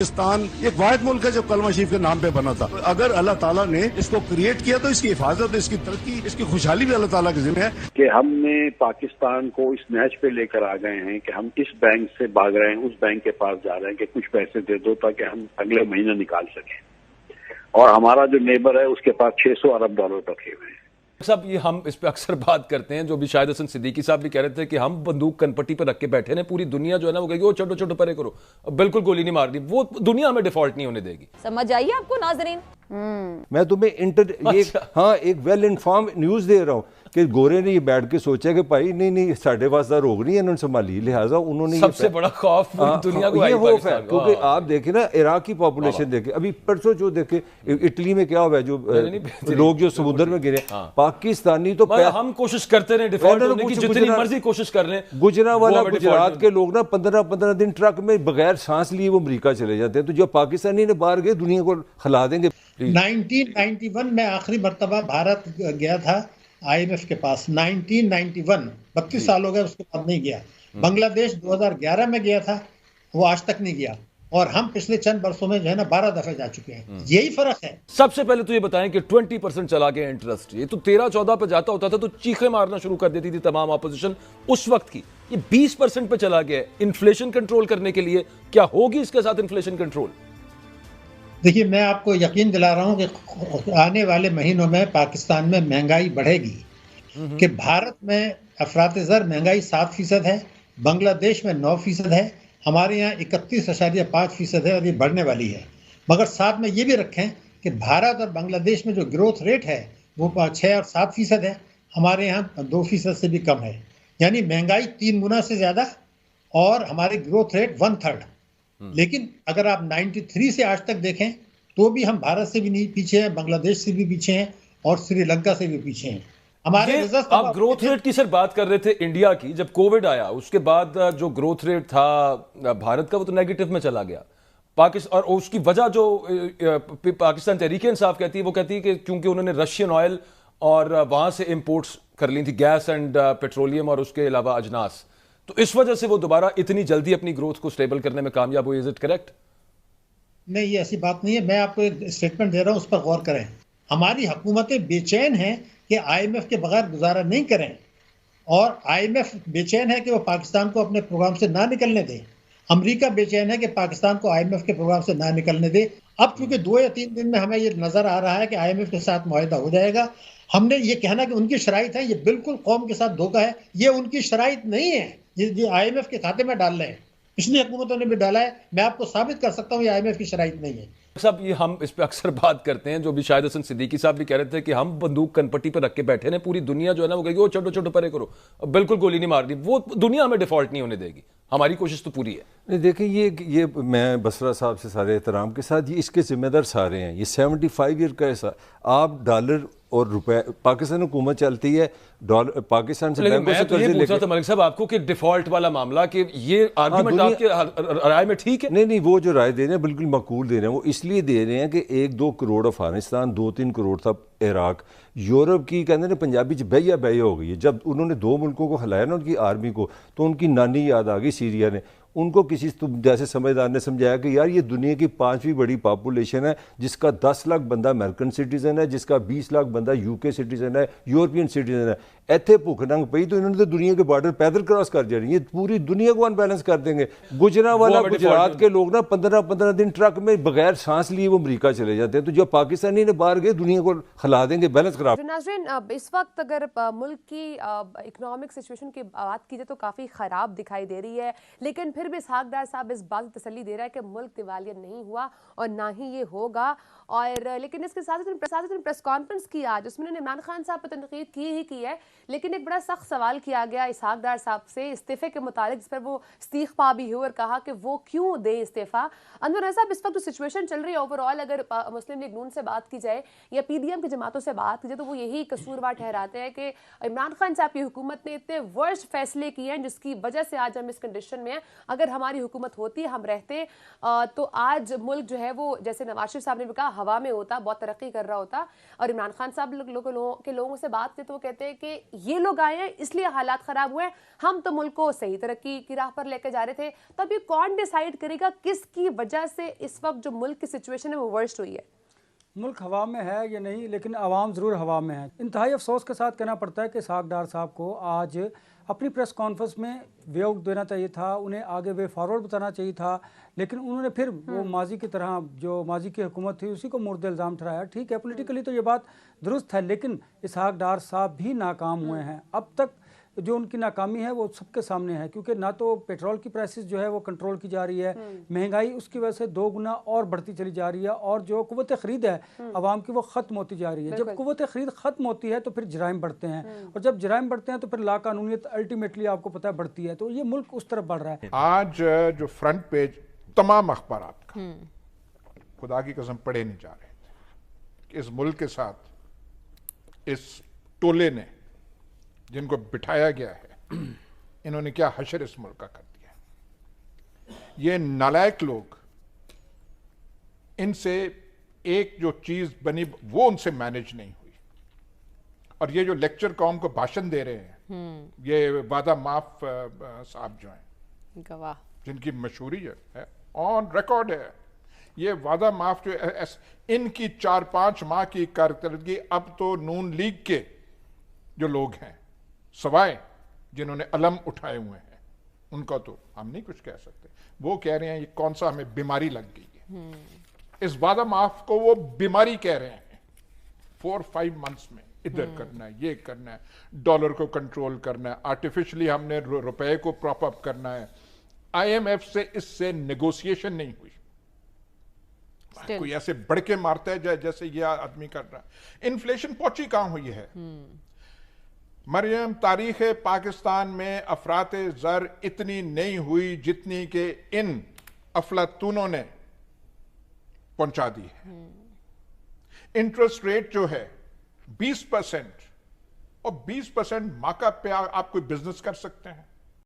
پاکستان ایک واحد ملک ہے جو کلمہ شریف کے نام پہ بنا تھا. اگر اللہ تعالیٰ نے اس کو کریٹ کیا تو اس کی حفاظت، اس کی ترقی، اس کی خوشحالی بھی اللہ تعالیٰ کے ذمہ ہے. کہ ہم نے پاکستان کو اس نیچ پہ لے کر آ گئے ہیں کہ ہم اس بینک سے بھاگ رہے ہیں، اس بینک کے پاس جا رہے ہیں کہ کچھ پیسے دے دو تاکہ ہم اگلے مہینے نکال سکیں. اور ہمارا جو نیبر ہے اس کے پاس $600 ارب رکھے ہوئے ہیں. صاحب یہ ہم اس پہ اکثر بات کرتے ہیں، جو بھی شاہد حسن صدیقی صاحب بھی کہہ رہے تھے کہ ہم بندوق کنپٹی پر رکھ کے بیٹھے ہیں، پوری دنیا جو ہے نا وہ کہے گی وہ چھوٹو چھوٹو پرے کرو، بالکل گولی نہیں مارنی، وہ دنیا ہمیں ڈیفالٹ نہیں ہونے دے گی. سمجھ آئیے آپ کو ناظرین؟ میں تمہیں ایک ویل انفارم نیوز دے رہا ہوں کہ گورے نے یہ بیٹھ کے سوچا کہ بھائی نہیں ساڑھے واسطہ روک نہیں ہے انہوں نے سنبھالی، لہٰذا انہوں نے سب سے بڑا خوف دنیا کو یہ خوف ہے. کیونکہ آپ دیکھیں نا عراق کی پاپولیشن دیکھیں، ابھی پرسوں جو دیکھیں اٹلی میں کیا ہوا ہے، جو لوگ جو سمندر میں گرے، پاکستانی تو ہم کوشش کرتے رہے ڈیفالٹ ہونے کی، جتنی مرضی کوشش کر لیں. گجرانوالہ گجرات کے لوگ نا 15 دن ٹرک میں بغیر سانس لیے وہ امریکہ چلے جاتے ہیں. تو جو پاکستانی نے باہر گئے دنیا کو ہلا دیں گے. 1991 میں آخری مرتبہ بھارت گیا تھا IMF کے پاس. 1991 32 سال ہو گئے، اس کے بعد نہیں گیا. بنگلہ دیش 2011 میں گیا تھا، وہ آج تک نہیں گیا. اور ہم پچھلے چند برسوں میں جو ہے نا 12 دفعہ جا چکے ہیں. یہی فرق ہے. سب سے پہلے تو یہ بتائیں کہ 20% چلا گیا انٹرسٹ، یہ تو 13-14 پہ جاتا ہوتا تھا تو چیخیں مارنا شروع کر دیتی تھی تمام اپوزیشن اس وقت کی. یہ 20% پہ چلا گیا ہے. انفلیشن کنٹرول کرنے کے لیے کیا ہوگی اس کے ساتھ انفلیشن کنٹرول؟ دیکھیے میں آپ کو یقین دلا رہا ہوں کہ آنے والے مہینوں میں پاکستان میں مہنگائی بڑھے گی. کہ بھارت میں افراط زر مہنگائی 7% ہے، بنگلہ دیش میں 9% ہے، ہمارے یہاں 31.5% ہے اور یہ بڑھنے والی ہے. مگر ساتھ میں یہ بھی رکھیں کہ بھارت اور بنگلہ دیش میں جو گروتھ ریٹ ہے وہ 6 اور 7% ہے، ہمارے یہاں 2% سے بھی کم ہے. یعنی مہنگائی 3 گنا سے زیادہ اور ہمارے گروتھ ریٹ 1/3. لیکن اگر آپ 93 سے آج تک دیکھیں تو بھی ہم بھارت سے بھی نہیں پیچھے ہیں، بنگلہ دیش سے بھی پیچھے ہیں اور سری لنکا سے بھی پیچھے ہیں. ہمارے آپ گروتھ ریٹ کی سر بات کر رہے تھے انڈیا کی، جب کووڈ آیا اس کے بعد جو گروتھ ریٹ تھا بھارت کا وہ تو نیگیٹو میں چلا گیا. اور اس کی وجہ جو پاکستان تحریک انصاف کہتی ہے وہ کہتی ہے کہ کیونکہ انہوں نے رشین آئل اور وہاں سے امپورٹس کر لی تھی، گیس اینڈ پیٹرولیم اور اس کے علاوہ اجناس، تو اس وجہ سے وہ دوبارہ اتنی جلدی اپنی گروتھ کو سٹیبل کرنے میں کامیاب ہوئی. Is it correct? نہیں، یہ ایسی بات نہیں ہے. میں آپ کو ایک اسٹیٹمنٹ دے رہا ہوں، اس پر غور کریں. ہماری حکومتیں بے چین ہیں کہ IMF کے بغیر گزارا نہیں کریں، اور IMF بے چین ہے کہ وہ پاکستان کو اپنے پروگرام سے نہ نکلنے دے. امریکہ بے چین ہے کہ پاکستان کو IMF کے پروگرام سے نہ نکلنے دے. اب چونکہ 2 یا 3 دن میں ہمیں یہ نظر آ رہا ہے کہ IMF کے ساتھ معاہدہ ہو جائے گا. ہم نے یہ کہنا کہ ان کی شرائط ہے، یہ بالکل قوم کے ساتھ دھوکہ ہے. یہ ان کی شرائط نہیں ہے، یہ IMF کے کھاتے میں ڈال رہے ہیں. پچھلی حکومتوں نے بھی ڈالا ہے. میں آپ کو ثابت کر سکتا ہوں یہ IMF کی شرائط نہیں ہے. صاحب یہ ہم اس پہ اکثر بات کرتے ہیں، جو بھی شاہد حسن صدیقی صاحب بھی کہہ رہے تھے کہ ہم بندوق کنپٹی پر رکھ کے بیٹھے ہیں، پوری دنیا جو ہے نا وہ کہے گی وہ چھوٹو چھوٹو پرے کرو، بالکل گولی نہیں مارنی، وہ دنیا ہمیں ڈیفالٹ نہیں ہونے دے گی. ہماری کوشش تو پوری ہے. دیکھیں یہ میں بسرا صاحب سے سارے احترام کے ساتھ، یہ اس کے ذمہ دار سارے ہیں. یہ 75 ایئر کا ایسا آپ ڈالر اور روپے پاکستان حکومت چلتی ہے، پاکستان سے لیکن میں تو یہ پوچھ رہا تھا ملک صاحب آپ کو کہ ڈیفالٹ والا معاملہ کہ یہ آرگومنٹ آپ کے رائے میں ٹھیک ہے؟ نہیں، وہ جو رائے دے رہے ہیں بالکل معقول دے رہے ہیں. وہ اس لیے دے رہے ہیں کہ 1-2 کروڑ افغانستان، 2-3 کروڑ تھا عراق. یورپ کی کہتے ہیں پنجابی بہیا بہیا ہو گئی ہے. جب انہوں نے 2 ملکوں کو ہلایا نا ان کی آرمی کو، تو ان کی نانی یاد آ گئی سیریا نے. ان کو کسی جیسے سمجھدار نے سمجھایا کہ یار یہ دنیا کی 5ویں بڑی پاپولیشن ہے، جس کا 10 لاکھ بندہ امریکن سٹیزن ہے، جس کا 20 لاکھ بندہ UK سٹیزن ہے، یورپین سٹیزن ہے. ایتھے بھوک ننگ پئی تو انہوں نے تو دنیا کے بارڈر پیدل کراس کر جانے، یہ پوری دنیا کو ان بیلنس کر دیں گے. گجرانوالہ گجرات کے لوگ نا 15 دن ٹرک میں بغیر سانس لیے وہ امریکہ چلے جاتے ہیں. تو جو پاکستانی نے باہر گئے دنیا کو ہلا دیں گے، بیلنس کرا. ناظرین اس وقت اگر ملک کی اکنامک سچویشن کی بات کی جائے تو کافی خراب دکھائی دے رہی ہے، لیکن پھر بھی اسحاق ڈار صاحب اس بات کی تسلی دے رہا ہے کہ ملک دیوالیہ نہیں ہوا اور نہ ہی یہ ہوگا. اور لیکن اس کے ساتھ پریس کانفرنس کی آج، اس میں انہوں نے عمران خان صاحب پر تنقید کی ہے، لیکن ایک بڑا سخت سوال کیا گیا اسحاق ڈار صاحب سے استعفے کے متعلق، جس پر وہ استیفا بھی ہوئے اور کہا کہ وہ کیوں دے استعفا. انور صاحب اس وقت جو سچویشن چل رہی ہے اوور آل، اگر مسلم لیگ نون سے بات کی جائے یا PDM کی جماعتوں سے بات کی جائے تو وہ یہی قصوروار ٹھہراتے ہیں کہ عمران خان صاحب کی حکومت نے اتنے ورسٹ فیصلے کیے ہیں جس کی وجہ سے آج ہم اس کنڈیشن میں ہیں. اگر ہماری حکومت ہوتی، ہم رہتے تو آج ملک جو ہے وہ جیسے نواز شریف صاحب نے بھی کہا ہوا میں ہوتا، بہت ترقی کر رہا ہوتا. اور عمران خان صاحب کے لوگوں سے بات کرتے تو وہ کہتے ہیں کہ یہ لوگ آئے ہیں اس لیے حالات خراب ہوئے ہیں, ہم تو ملک کو صحیح ترقی کی راہ پر لے کے جا رہے تھے. تو اب یہ کون ڈیسائیڈ کرے گا کس کی وجہ سے اس وقت جو ملک کی سچویشن ہے وہ ورسٹ ہوئی ہے؟ ملک ہوا میں ہے یا نہیں, لیکن عوام ضرور ہوا میں ہے. انتہائی افسوس کے ساتھ کہنا پڑتا ہے کہ اسحاق ڈار صاحب کو آج اپنی پریس کانفرنس میں وے آؤٹ دینا چاہیے تھا, انہیں آگے وے فارورڈ بتانا چاہیے تھا, لیکن انہوں نے پھر وہ ماضی کی طرح جو ماضی کی حکومت تھی اسی کو مورد الزام ٹھہرایا. ٹھیک ہے, پولیٹیکلی تو یہ بات درست ہے, لیکن اسحاق ڈار صاحب بھی ناکام ہوئے ہیں. اب تک جو ان کی ناکامی ہے وہ سب کے سامنے ہے, کیونکہ نہ تو پیٹرول کی پرائسز جو ہے وہ کنٹرول کی جا رہی ہے, مہنگائی اس کی وجہ سے 2 گنا اور بڑھتی چلی جا رہی ہے, اور جو قوت خرید ہے عوام کی وہ ختم ہوتی جا رہی ہے. جب قوت خرید ختم ہوتی ہے تو پھر جرائم بڑھتے ہیں, اور جب جرائم بڑھتے ہیں تو پھر لا قانونیت الٹیمیٹلی آپ کو پتہ ہے بڑھتی ہے. تو یہ ملک اس طرف بڑھ رہا ہے. آج جو فرنٹ پیج تمام اخبارات کا خدا کی قسم پڑھے نہیں جا رہے تھے کہ اس ملک کے ساتھ اس ٹولے نے جن کو بٹھایا گیا ہے انہوں نے کیا حشر اس ملک کا کر دیا. یہ نالائق لوگ, ان سے ایک جو چیز بنی وہ ان سے مینج نہیں ہوئی, اور یہ جو لیکچر قوم کو بھاشن دے رہے ہیں, یہ وعدہ معاف صاحب جو ہیں گواہ جن کی مشہوری ہے آن ریکارڈ ہے, یہ وعدہ معاف جو ان کی 4-5 ماہ کی کارکردگی اب تو نون لیگ کے جو لوگ ہیں سوائے جنہوں نے علم اٹھائے ہوئے ہیں ان کا تو ہم نہیں کچھ کہہ سکتے. وہ کہہ رہے ہیں یہ کون سا ہمیں بیماری لگ گئی ہے, اس وعدہ معاف کو وہ بیماری کہہ رہے ہیں. 4-5 منتھس میں ادھر کرنا ہے, یہ کرنا ہے, ڈالر کو کنٹرول کرنا ہے, آرٹیفیشلی ہم نے روپے کو پراپ اپ کرنا ہے. آئی ایم ایف سے اس سے نیگوسیشن نہیں ہوئی. کوئی ایسے بڑھ کے مارتا ہے جیسے یہ آدمی کر رہا ہے. انفلیشن پہنچی کہاں ہوئی ہے مریم؟ تاریخ پاکستان میں افراط زر اتنی نہیں ہوئی جتنی کہ ان افلاطونوں نے پہنچا دی ہے. انٹرسٹ ریٹ جو ہے 20%, اور 20% مارک اپ پہ آپ کوئی بزنس کر سکتے ہیں.